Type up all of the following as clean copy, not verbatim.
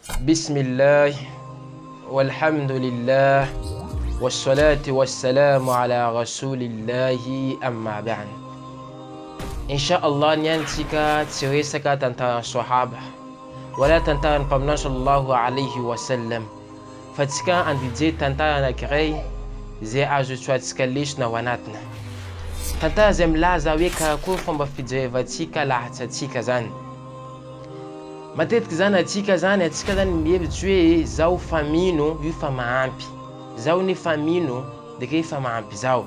Bismillah, walhamdulillah, wassalatu wassalamu ala rasulillahi amma ba'd. Insha'Allah niantika tiresaka tantaran sahaba wala tantaran mpaminao sallallahu alayhi wa sallam fa tsika andije tantara anankiray zay azo tsoatsika lesona ao anatina. Tantara zay milaza hoe karakory fomba fijerevantsika lahatsatsika zany. Matetiky zany atsika zany mihevitsy hoe zao fa mino io fa mahampy, zao ne fa mino deke fa mahampy zao.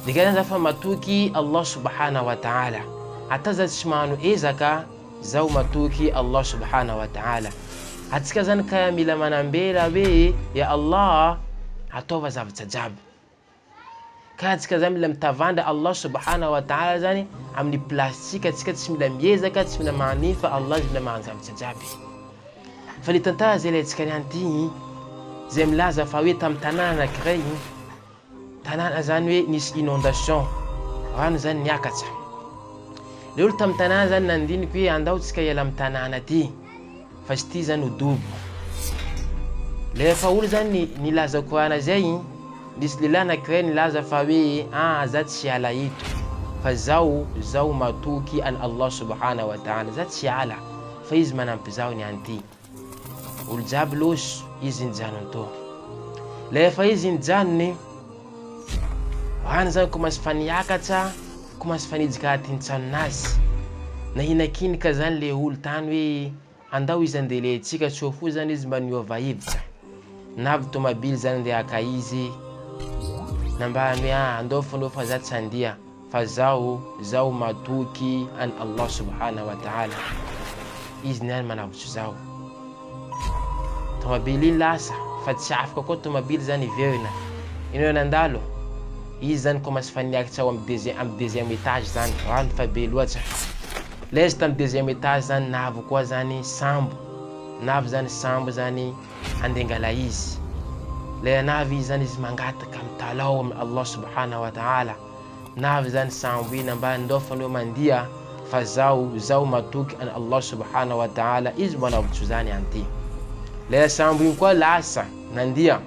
Deke zany fa matoky Allah subhanahu wa ta'ala, ata za tsy magnano ezaka zao matoky Allah subhanahu wa ta'ala. Atsika zany ka mila manambela hoe ya Allah ataova zavatra jiaby. Ka atsika zany mila mitavandra Allah subhanahu wa ta'ala zany amin'ny plastika, atsika tsy mila miezaka, tsy mila magnino fa Allah mila magnano zavatra jiaby. Fa ny tantara zay ilayntsika nianty zay milaza fa hoe tamin'ny tanàna anankiray, tanàna zany hoe nisy inondation, rano zany niakatra. Le olo tamin'ny tanàna zany nandiniky hoe andao tsika hiala amin'ny tanàna ty fa sy ty zany ho dobo. Le fa olo zany nilaza korana zay, nisy lehilahy anankiray nilaza fa hoe za tsy hiala eto fa zao matoky an Allah subhanahu wa ta'ala, za tsy hiala fa izy manampy zao nianty. Olo jiaby loso izy nijanony to. Le fa izy nijanony, rano zany komasy fa niakatra, komasy fa nijika atin-tsanonazy. Nahinakinika zany le olo tany hoe andao izy andelentsika, tsy ho fo zany izy mba niova hevitra. Navy tomabily zany andeha haka izy, nambany hoe andao fonao fa za tsy andia fa zao matoky an Allah subhanahu wa ta'ala. Izy niany manavotry zao. Tomabily iny lasa fa tsy afaka koa tomabily zany iverina. Ino nandalo? Izy zany komasy fa niakatra ao amin'ny deuxième étage zany, rano fa be loatra. Le izy tamin'ny deuxième étage zany navy koa zany sambo. Navy zany sambo zany andengala izy. Le navy izy zany izy mangataka mitalao amin'ny Allah subhanahu wa ta'ala. Navy zany sambo iny ambany ndao fanao mandia fa zao matoky an Allah subhanahu wa ta'ala, izy manavotry zany anty. Le sambo iny koa lasa nandia,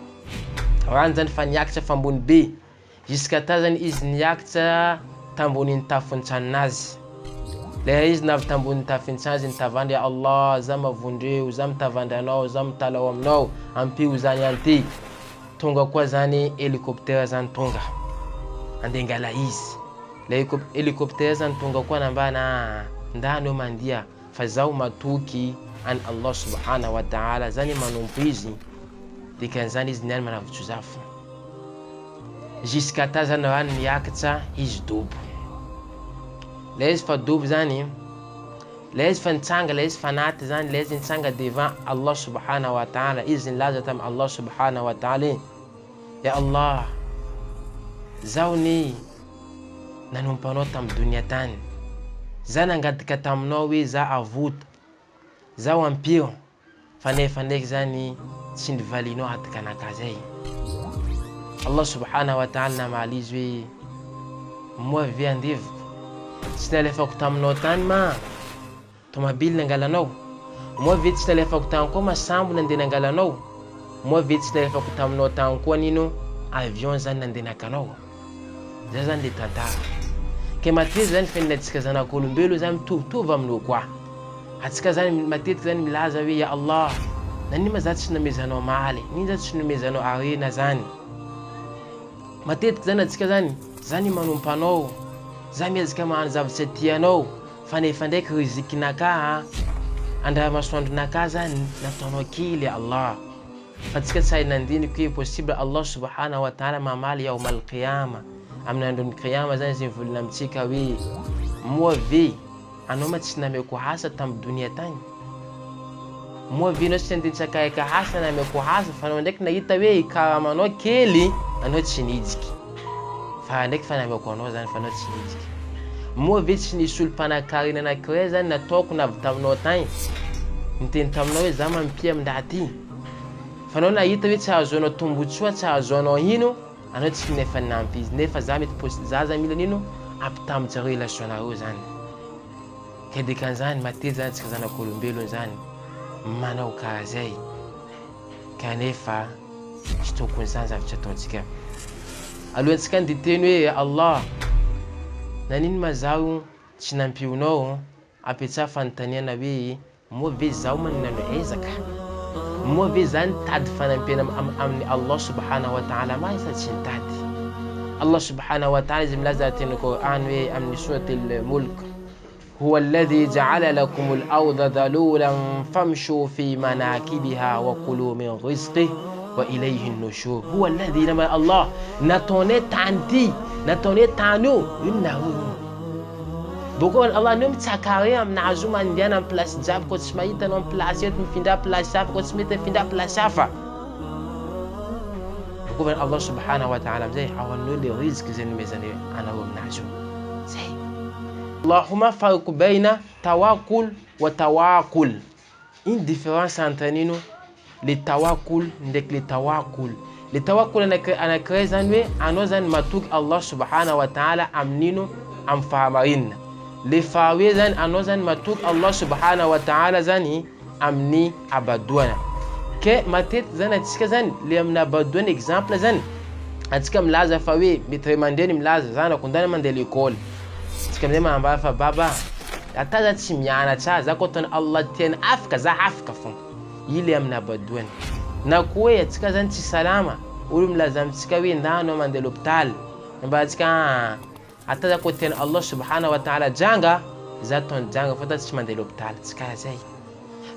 rano zany fa niakatra fa ambony be, jusqu'à ta zany izy niakatra tambonin'ny tafon'ny tranonazy. Le izy navy tambonin'ny tafon'ny tranonazy nitavandry ya Allah, za mavondreo, za mitavandry anao, za mitalao aminao, ampio zany anty. Tonga koa zany helicoptère zany tonga andengala izy. Le helicoptère zany tonga koa nambana ndano mandia fa zao matoky an Allah subhanahu wa ta'ala, zany manompo izy. Dikan'izany izy niany manavotry zafo. Jusqu'à ta zany rano niakatra izy dobo. Le izy fa dobo zany, le izy fa nitsanga, le izy fa naty zany, le izy nitsanga devant Allah subhanahu wa ta'ala. Izy nilaza tamin'ny Allah subhanahu wa ta'ala, ya Allah, zao ni nanompanao tamin'ny dunia tany, za nangadika taminao hoe za avota, zao ampio, fa nefa ndraiky zany tsy nivalinao atika anakazay. Allah subhanahu wa ta'ala namaly izy hoe moa ve andeviko, tsy nalefako taminao tany ma tomabily nangalanao, moa ve tsy nalefako tany koa ma sambo nandeha nangalanao, moa ve tsy nalefako taminao tany koa nino avion zany nandeha nakanao. Zay zany le tantara. Ke matetiky zany fiainatsika zanak'olombelo zany mitovitovy aminao koa. Atsika zany matetiky zany milaza hoe ya Allah, nanino ma za tsy nomezanao maly, nino za tsy nomezanao arena zany. Matetiky zany atsika zany manompo anao, za miezaka magnano zavatra tianao, fa nefa ndraiky rizikinaka, andramasoandronaka zany nataonao kely ya Allah. Fa atsika tsy hay nandiniky hoe possible Allah subhanahu wa ta'ala mamaly yawmal qiyama, amin'ny andron'ny qiyama zany izy mivolina amintsika hoe moa ve anao ma tsy nameko asa tamin'ny dunia tany, moa ve anao tsy andintsakaika asa nameko asa, fa anao ndraiky nahita hoe karamanao kely anao tsy nijiky, fa ndraiky fa nameko anao zany fa anao tsy nijiky. Moa ve tsy nisy olo mpanakarena anankiray zany nataoko navy taminao tany, niteny taminao hoe za mampia amin'raha ty, fa anao nahita hoe tsy ahazoanao tombotsoa, tsy ahazoanao ino, anao tsy nefa nampy izy, nefa za mety za mila nino ampitamitsa relation nareo zany. Ke dikan'izany matetiky zany atsika zanak'olombelona zany manao karaha zay kanefa tsy tokony zany zavatra ataontsika. Alohantsika de teny hoe Allah, nanino ma zaho tsy nampionao apetsaha fanontaniana hoe moa ve zaho maninano ezaka, moa ve zany tady fanampiana amin'ny Allah subhanahu wa ta'ala ma isa tsy nitady. Allah subhanahu wa ta'ala izy milaza teny Qur'an hoe amin'ny surat al-Mulk, huwa alladhi ja'ala lakum al-ardha dhalulan famshu fi manakibiha wa kulu min rizqihi wa ilayhi an-nushur. Huwa alladhi, nama Allah nataonay tany ty, nataonay tany io inona boko Allah no mitsakare aminazy io mandehana amin'ny place jiaby koa tsy mahita anao amin'ny place eto mifindra place hafa koa tsy mety mifindra place hafa. Boko Allah subhanahu wa ta'ala amizay hawanao le riziki zay nomezany anao aminazy io. Zay Allahumma farqu baina tawakkul wa tawakkul. Ino différence entre nino le tawakkul ndraiky le tawakkul. Le tawakkul anak'iray zany hoe anao zany matoky Allah subhanahu wa ta'ala amin'ino, amin'ny fahamarinana. Le faharoe zany anao zany matoky Allah subhanahu wa ta'ala zany amin'ny abadoana. Ke matetiky zany atsika zany le amin'ny abadoana exemple zany atsika milaza fa hoe mety ray aman-dreny milaza zanako ndana mandeha l'école, atsika amin'izay manambara fa baba ata za tsy mianatra, za koa ataony Allah tiany afaka, za afaka fogna. I le amin'ny abadoana. Na koa hoe atsika zany tsy salama, olo milaza amitsika hoe ndano mandeha l'hôpital, mba atsika ata za koa tiany Allah subhanahu wa ta'ala janga, za ataony janga fa ta tsy mandeha l'hôpital, tsy karaha zay.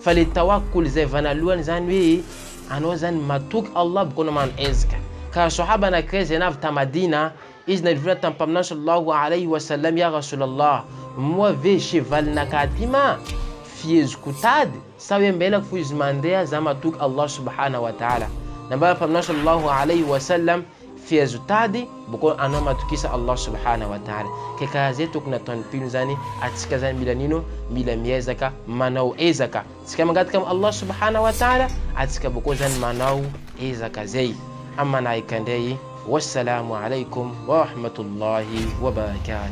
Fa le tawakkul zay vanalohany zany hoe anao zany matoky Allah boko anao manao ezaka. Ka sahaba anak'iray zay navy ta Madina, izy narivolana tamin'ny mpaminany sallallahu alayhi wa sallam, ya Rasulallah, moa ve chevalinaka ty ma fieziko tady sa hoe mbelako fo izy mandeha za matoky Allah subhanahu wa ta'ala. Nambara mpaminany sallallahu alayhi wa sallam, fiezo tady boko anao matokisa Allah subhanahu wa ta'ala. Ke karaha zay tokony ataon'ny mpino zany, atsika zany mila nino, mila miezaka manao ezaka. Tsika mangataka amin'ny Allah subhanahu wa ta'ala, atsika boko zany manao ezaka zay. Amma nahika ndray, wassalamu alaikum wa rahmatullahi wa barakatuh.